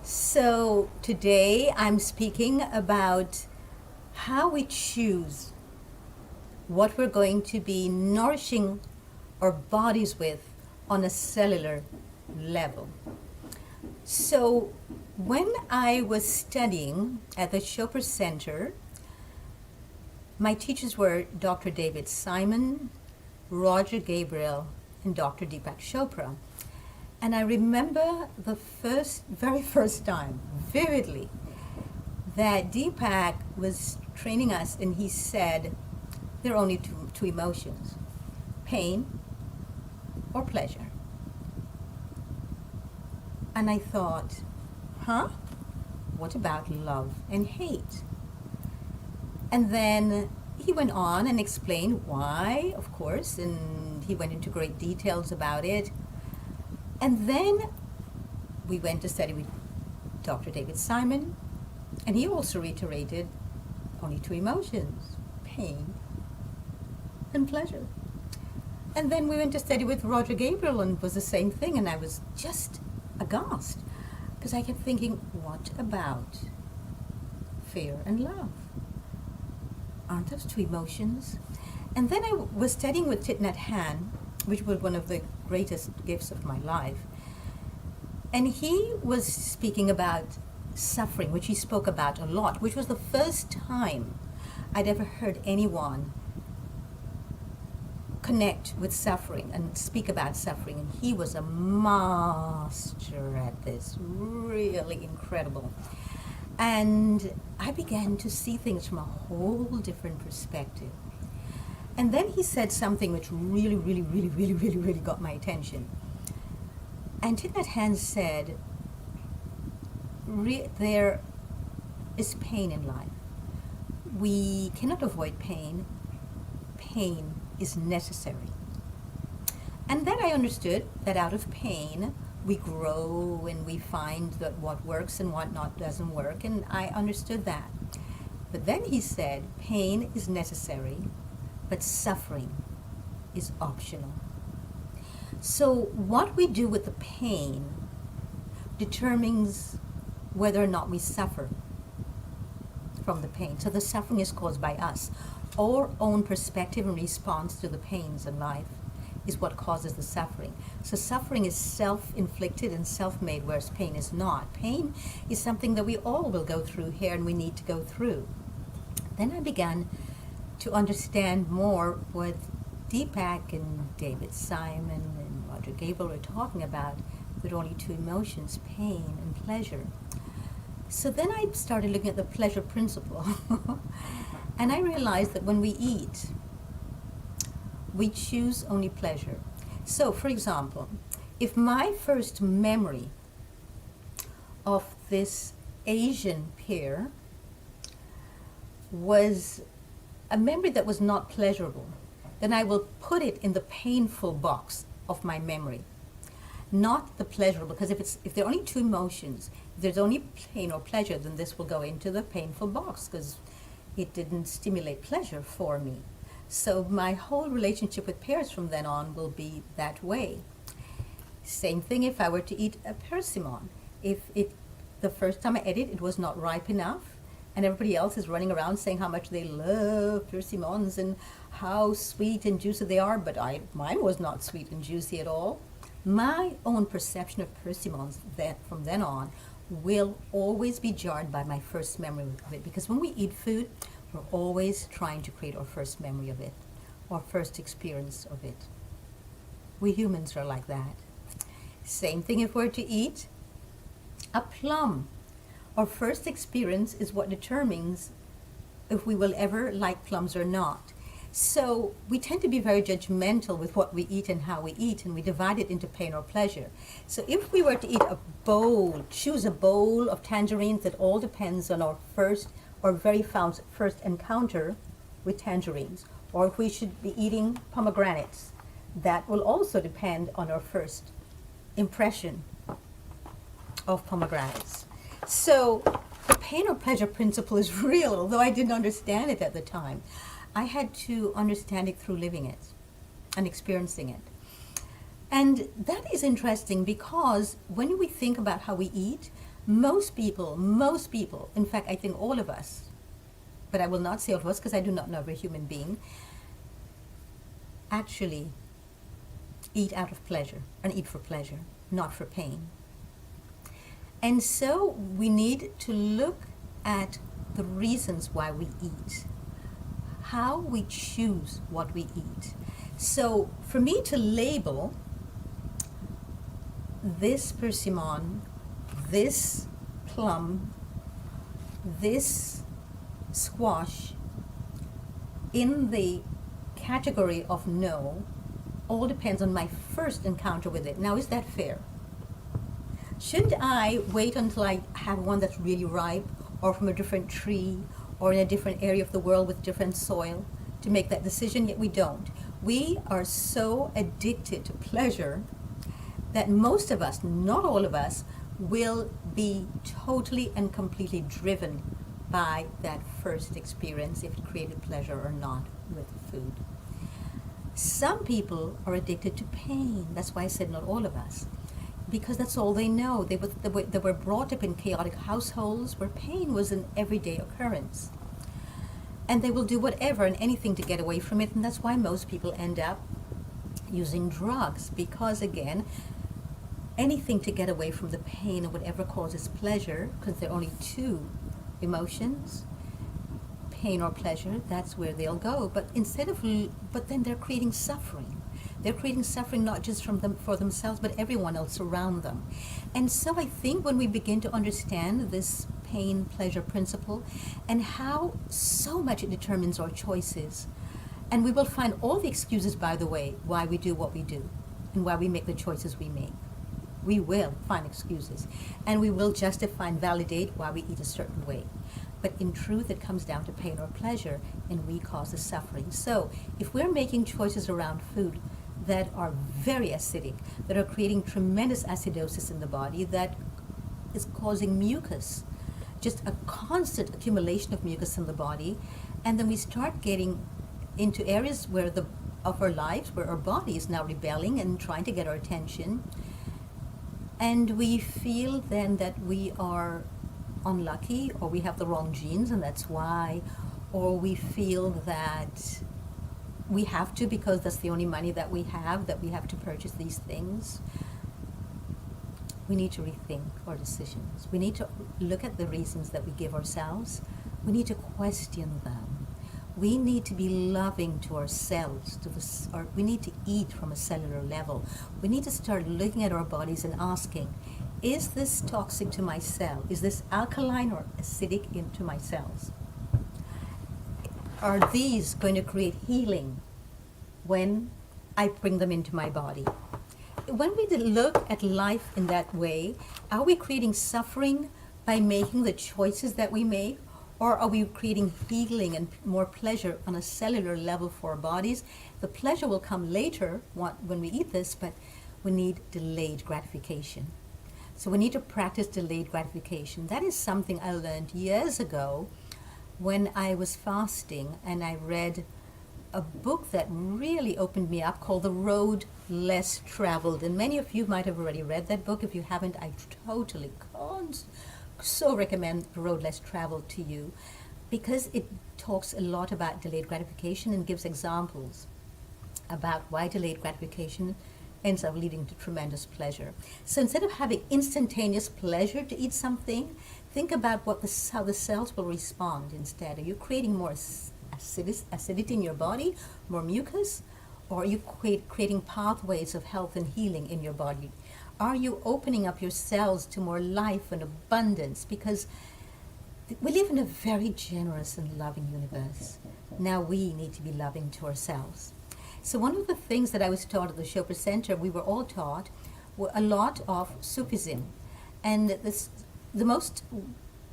So today I'm speaking about how we choose what we're going to be nourishing our bodies with on a cellular level. So when I was studying at the Chopra Center, my teachers were Dr. David Simon, Roger Gabriel, and Dr. Deepak Chopra. And I remember the very first time, vividly, that Deepak was training us and he said, there are only two emotions, pain or pleasure. And I thought, what about love and hate? And then he went on and explained why, of course, and he went into great details about it. And then we went to study with Dr. David Simon, and he also reiterated only two emotions, pain and pleasure. And then we went to study with Roger Gabriel, and it was the same thing, and I was just aghast, because I kept thinking, what about fear and love? Aren't those two emotions? And then I was studying with Thich Nhat Hanh, which was one of the greatest gifts of my life. And he was speaking about suffering, which he spoke about a lot, which was the first time I'd ever heard anyone connect with suffering and speak about suffering. And he was a master at this, really incredible. And I began to see things from a whole different perspective. And then he said something which really got my attention. And Thich Nhat Hanh said, there is pain in life. We cannot avoid pain. Pain is necessary. And then I understood that out of pain, we grow and we find that what works and what not doesn't work. And I understood that. But then he said, pain is necessary, but suffering is optional. So what we do with the pain determines whether or not we suffer from the pain. So the suffering is caused by us. Our own perspective and response to the pains in life is what causes the suffering. So suffering is self-inflicted and self-made, whereas pain is not. Pain is something that we all will go through here and we need to go through. Then I began to understand more what Deepak and David Simon and Roger Gabriel were talking about with only two emotions, pain and pleasure. So then I started looking at the pleasure principle. And I realized that when we eat, we choose only pleasure. So, for example, if my first memory of this Asian pear was a memory that was not pleasurable, then I will put it in the painful box of my memory, not the pleasurable, because if there are only two emotions, if there's only pain or pleasure, then this will go into the painful box because it didn't stimulate pleasure for me. So my whole relationship with pears from then on will be that way. Same thing if I were to eat a persimmon. If the first time I ate it, it was not ripe enough, and everybody else is running around saying how much they love persimmons and how sweet and juicy they are, but mine was not sweet and juicy at all. My own perception of persimmons from then on will always be jarred by my first memory of it, because when we eat food, we're always trying to create our first memory of it, our first experience of it. We humans are like that. Same thing if we're to eat a plum. Our first experience is what determines if we will ever like plums or not. So we tend to be very judgmental with what we eat and how we eat, and we divide it into pain or pleasure. So if we were to eat a bowl, choose a bowl of tangerines, that all depends on our very first encounter with tangerines. Or if we should be eating pomegranates, that will also depend on our first impression of pomegranates. So the pain or pleasure principle is real, although I didn't understand it at the time. I had to understand it through living it and experiencing it. And that is interesting because when we think about how we eat, Most people, in fact, I think all of us, but I will not say all of us because I do not know every human being, actually eat out of pleasure and eat for pleasure, not for pain. And so we need to look at the reasons why we eat, how we choose what we eat. So for me to label this persimmon, this plum, this squash in the category of no, all depends on my first encounter with it. Now, is that fair? Shouldn't I wait until I have one that's really ripe or from a different tree or in a different area of the world with different soil to make that decision? Yet we don't. We are so addicted to pleasure that most of us, not all of us, will be totally and completely driven by that first experience, if it created pleasure or not with food. Some people are addicted to pain. That's why I said not all of us, because that's all they know. They were brought up in chaotic households where pain was an everyday occurrence. And they will do whatever and anything to get away from it, and that's why most people end up using drugs, because again, anything to get away from the pain or whatever causes pleasure, because there are only two emotions, pain or pleasure, that's where they'll go. But but then they're creating suffering. They're creating suffering not just for themselves, but everyone else around them. And so I think when we begin to understand this pain-pleasure principle and how so much it determines our choices, and we will find all the excuses, by the way, why we do what we do and why we make the choices we make. We will find excuses, and we will justify and validate why we eat a certain way. But in truth, it comes down to pain or pleasure, and we cause the suffering. So if we're making choices around food that are very acidic, that are creating tremendous acidosis in the body, that is causing mucus, just a constant accumulation of mucus in the body, and then we start getting into areas of our lives where our body is now rebelling and trying to get our attention, and we feel then that we are unlucky, or we have the wrong genes and that's why, or we feel that we have to, because that's the only money that we have to purchase these things. We need to rethink our decisions. We need to look at the reasons that we give ourselves. We need to question them. We need to be loving to ourselves, or we need to eat from a cellular level. We need to start looking at our bodies and asking, is this toxic to my cell? Is this alkaline or acidic into my cells? Are these going to create healing when I bring them into my body? When we look at life in that way, are we creating suffering by making the choices that we make? Or are we creating healing and more pleasure on a cellular level for our bodies? The pleasure will come later when we eat this, but we need delayed gratification. So we need to practice delayed gratification. That is something I learned years ago when I was fasting, and I read a book that really opened me up called The Road Less Traveled. And many of you might have already read that book. If you haven't, I totally so recommend The Road Less Traveled to you, because it talks a lot about delayed gratification and gives examples about why delayed gratification ends up leading to tremendous pleasure. So instead of having instantaneous pleasure to eat something, think about how the cells will respond instead. Are you creating more acidity in your body, more mucus, or are you creating pathways of health and healing in your body? Are you opening up your cells to more life and abundance? Because we live in a very generous and loving universe. Now we need to be loving to ourselves. So one of the things that I was taught at the Chopra Center, we were all taught a lot of Sufism. And the most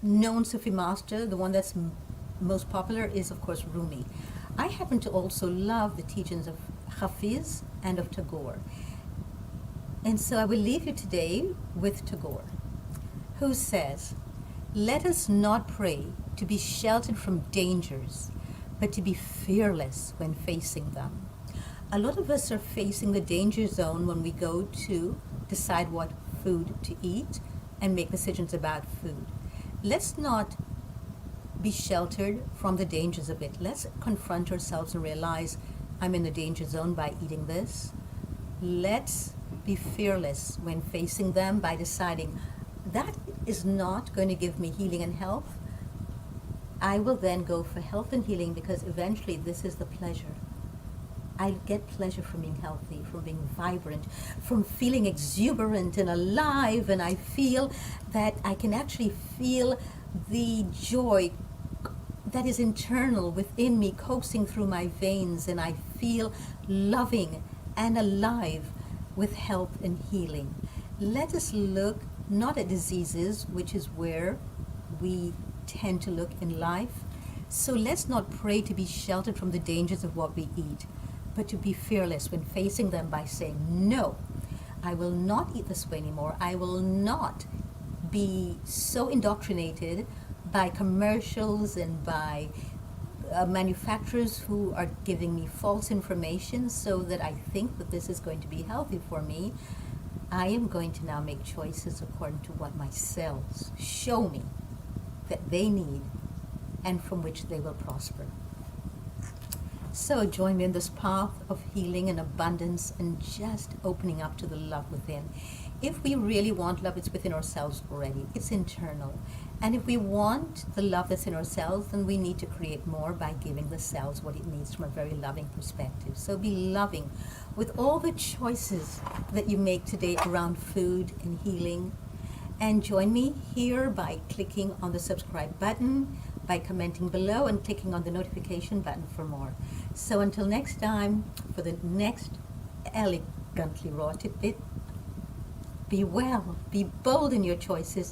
known Sufi master, the one that's most popular, is of course Rumi. I happen to also love the teachings of Hafiz and of Tagore. And so I will leave you today with Tagore, who says, "Let us not pray to be sheltered from dangers, but to be fearless when facing them." A lot of us are facing the danger zone when we go to decide what food to eat and make decisions about food. Let's not be sheltered from the dangers of it. Let's confront ourselves and realize I'm in the danger zone by eating this. Let's be fearless when facing them by deciding that is not going to give me healing and health. I will then go for health and healing because eventually this is the pleasure. I get pleasure from being healthy, from being vibrant, from feeling exuberant and alive, and I feel that I can actually feel the joy that is internal within me coursing through my veins, and I feel loving and alive with health and healing. Let us look not at diseases, which is where we tend to look in life. So let's not pray to be sheltered from the dangers of what we eat, but to be fearless when facing them by saying, no, I will not eat this way anymore. I will not be so indoctrinated by commercials and by manufacturers who are giving me false information so that I think that this is going to be healthy for me. I am going to now make choices according to what my cells show me that they need and from which they will prosper. So join me in this path of healing and abundance and just opening up to the love within. If we really want love, it's within ourselves already. It's internal. And if we want the love that's in ourselves, then we need to create more by giving the cells what it needs from a very loving perspective. So be loving with all the choices that you make today around food and healing. And join me here by clicking on the subscribe button, by commenting below, and clicking on the notification button for more. So until next time, for the next elegantly raw tidbit, be well, be bold in your choices,